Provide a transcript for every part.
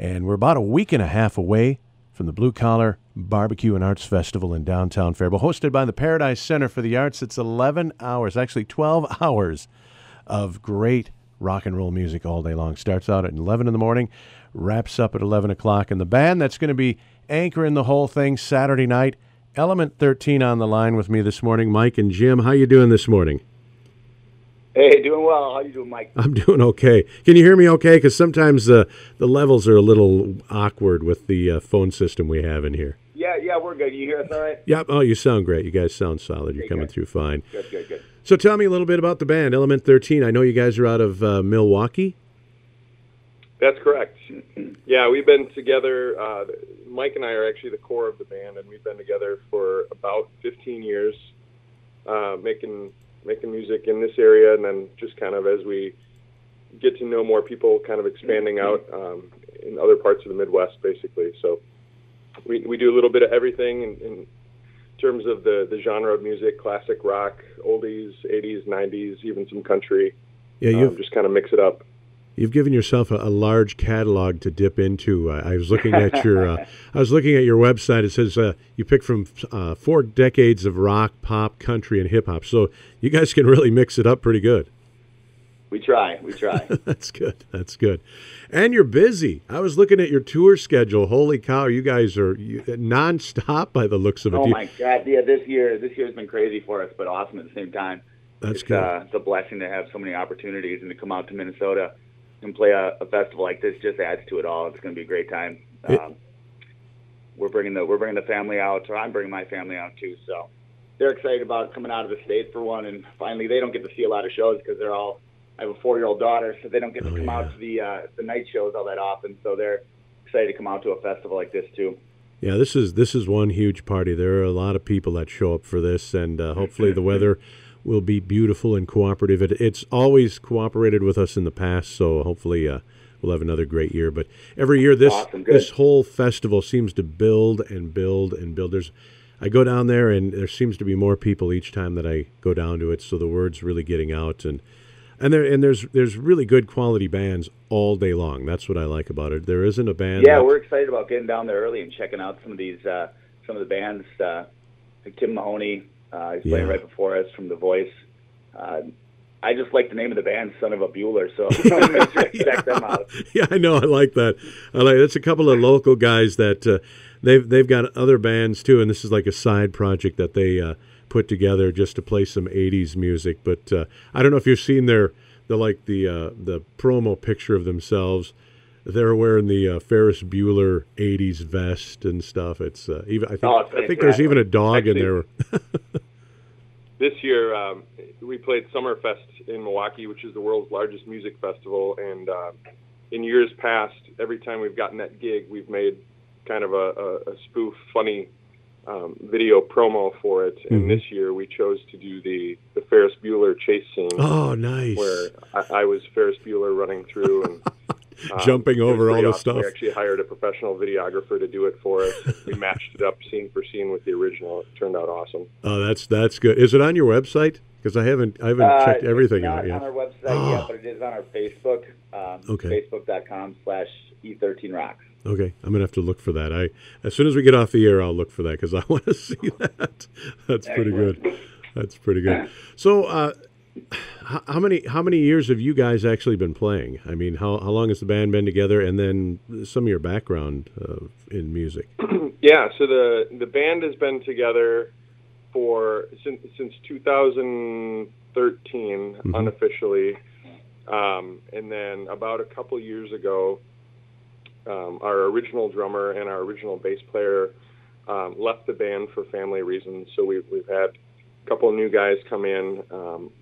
And we're about a week and a half away from the Blue Collar Barbecue and Arts Festival in downtown Faribault, hosted by the Paradise Center for the Arts. It's 11 hours, actually 12 hours of great rock and roll music all day long. Starts out at 11 in the morning, wraps up at 11 o'clock. And the band that's going to be anchoring the whole thing Saturday night, Element 13 on the line with me this morning. Mike and Jim, how you doing this morning? Hey, doing well. How you doing, Mike? I'm doing okay. Can you hear me okay? Because sometimes the levels are a little awkward with the phone system we have in here. Yeah, we're good. You hear us all right? Yep. Oh, you sound great. You guys sound solid. You're coming through fine. Good. So tell me a little bit about the band, Element 13. I know you guys are out of Milwaukee. That's correct. Yeah, we've been together. Mike and I are actually the core of the band, and we've been together for about 15 years, making music in this area, and then just kind of as we get to know more people, kind of expanding out in other parts of the Midwest, basically. So we do a little bit of everything in terms of the genre of music: classic rock, oldies, 80s, 90s, even some country. Yeah, just kind of mix it up. You've given yourself a large catalog to dip into. I was looking at your website. It says you picked from 4 decades of rock, pop, country, and hip hop. So you guys can really mix it up pretty good. We try. That's good. And you're busy. I was looking at your tour schedule. Holy cow, you guys are nonstop by the looks of it. Oh my God! Yeah, this year's been crazy for us, but awesome at the same time. That's good. It's a blessing to have so many opportunities and to come out to Minnesota and play a festival like this just adds to it all. It's going to be a great time. We're bringing the family out, or I'm bringing my family out too. So they're excited about coming out of the state for one, and finally they don't get to see a lot of shows because I have a 4-year-old daughter, so they don't get to come out to the night shows all that often. So they're excited to come out to a festival like this too. Yeah, this is one huge party. There are a lot of people that show up for this, and hopefully the weather will be beautiful and cooperative. It's always cooperated with us in the past, so hopefully we'll have another great year. But every year this whole festival seems to build and build and build. I go down there, and there seems to be more people each time that I go down to it, so the word's really getting out. And there's really good quality bands all day long. That's what I like about it. There isn't a band. Yeah, we're excited about getting down there early and checking out some of the bands. Like Tim Mahoney. He's playing right before us from The Voice. I just like the name of the band, Son of a Bueller, so make sure to check them out. Yeah, I know. I like that. That's a couple of local guys that they've got other bands too, and this is like a side project that they put together just to play some 80s music. But I don't know if you've seen the promo picture of themselves. They're wearing the Ferris Bueller 80s vest and stuff. It's I think there's even a dog in there. This year, we played Summerfest in Milwaukee, which is the world's largest music festival. And in years past, every time we've gotten that gig, we've made kind of a spoof, funny video promo for it. And this year, we chose to do the Ferris Bueller chase scene. Oh, nice! Where I was Ferris Bueller running through and jumping over all the stuff. We actually hired a professional videographer to do it for us. We matched it up scene for scene with the original. It turned out awesome. Oh, that's good. Is it on your website? Because I haven't checked everything out yet. It's not on our website yet, but it is on our Facebook. Facebook.com/E13Rocks. Okay, I'm gonna have to look for that. As soon as we get off the air, I'll look for that because I want to see that. That's pretty good. That's pretty good. So. How many years have you guys actually been playing? I mean, how long has the band been together, and then some of your background in music? Yeah, so the band has been together since 2013 unofficially, and then about a couple years ago, our original drummer and our original bass player left the band for family reasons. So we've had a couple of new guys come in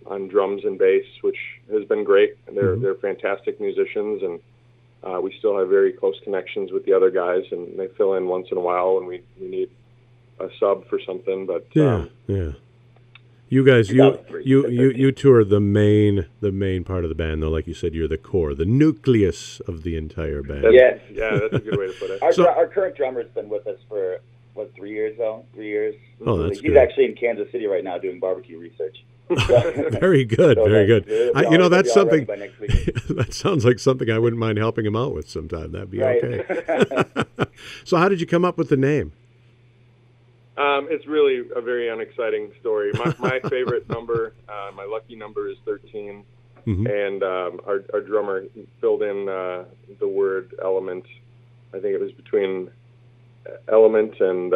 on drums and bass, which has been great. They're fantastic musicians, and we still have very close connections with the other guys, and they fill in once in a while when we need a sub for something. But yeah. You guys, you tour the main part of the band, though. Like you said, you're the core, the nucleus of the entire band. Yes. Yeah, that's a good way to put it. Our current drummer's been with us for 3 years, though. 3 years. Oh, that's He's good. actually in Kansas City right now doing barbecue research. Very good, So very good. it'll You know, be that's all ready something. by next week. That sounds like something I wouldn't mind helping him out with sometime. That'd be Right. okay. So, how did you come up with the name? It's really a very unexciting story. My favorite number, my lucky number is 13, and our drummer filled in the word element. I think it was between element and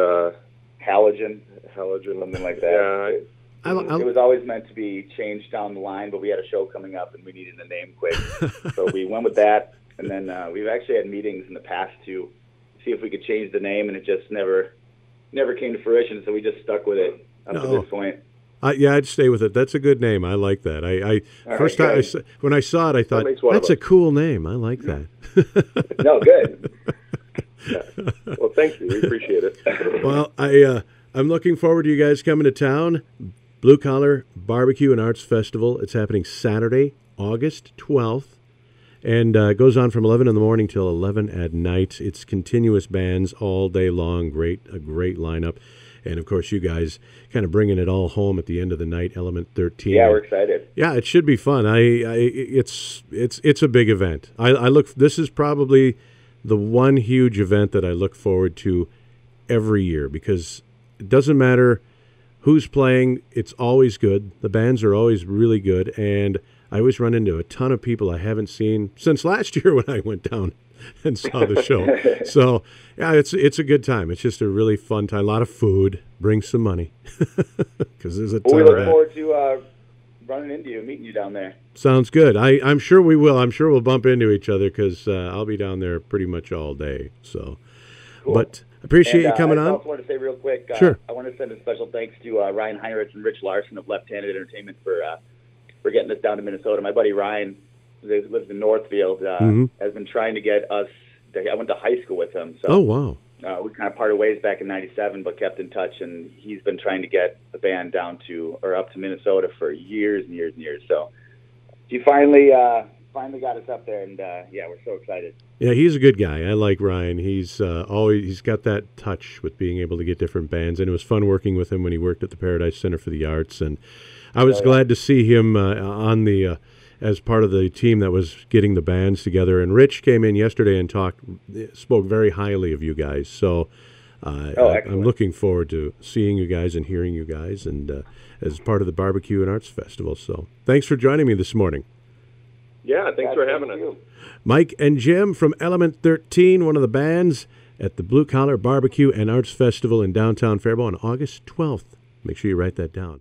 Halogen, something like that. Yeah, it was always meant to be changed down the line, but we had a show coming up and we needed a name quick. So we went with that. And then we've actually had meetings in the past to see if we could change the name, and it just never came to fruition. So we just stuck with it up to this point. Yeah, I'd stay with it. That's a good name. I like that. First time when I saw it, I thought that's a cool name. I like that. No, good. Yeah. Well, thank you. We appreciate it. Well, I'm looking forward to you guys coming to town. Blue Collar Barbecue and Arts Festival. It's happening Saturday, August 12th, and goes on from 11 in the morning till 11 at night. It's continuous bands all day long. A great lineup. And, of course, you guys kind of bringing it all home at the end of the night, Element 13. Yeah, we're excited. Yeah, it should be fun. It's a big event. This is probably the one huge event that I look forward to every year, because it doesn't matter who's playing, it's always good. The bands are always really good, and I always run into a ton of people I haven't seen since last year when I went down and saw the show. So, yeah, it's a good time. It's just a really fun time. A lot of food. Bring some money, because there's a ton of that. We look forward to running into you, meeting you down there. Sounds good. I'm sure we will. I'm sure we'll bump into each other, because I'll be down there pretty much all day. So, cool. But appreciate you coming on. I also want to say real quick, sure. I want to send a special thanks to Ryan Heinrich and Rich Larson of Left Handed Entertainment for getting us down to Minnesota. My buddy Ryan, who lives in Northfield, has been trying to get us. I went to high school with him. So, oh, wow. We kind of parted ways back in '97, but kept in touch, and he's been trying to get the band up to Minnesota for years and years and years. So he finally got us up there, and yeah, we're so excited. Yeah, he's a good guy. I like Ryan. He's he's got that touch with being able to get different bands, and it was fun working with him when he worked at the Paradise Center for the Arts, and I was glad to see him on the as part of the team that was getting the bands together. And Rich came in yesterday and spoke very highly of you guys. So I'm looking forward to seeing you guys and hearing you guys, and as part of the Barbecue and Arts Festival. So thanks for joining me this morning. Yeah, thanks for having us. Mike and Jim from Element 13, one of the bands at the Blue Collar Barbecue and Arts Festival in downtown Faribault on August 12th. Make sure you write that down.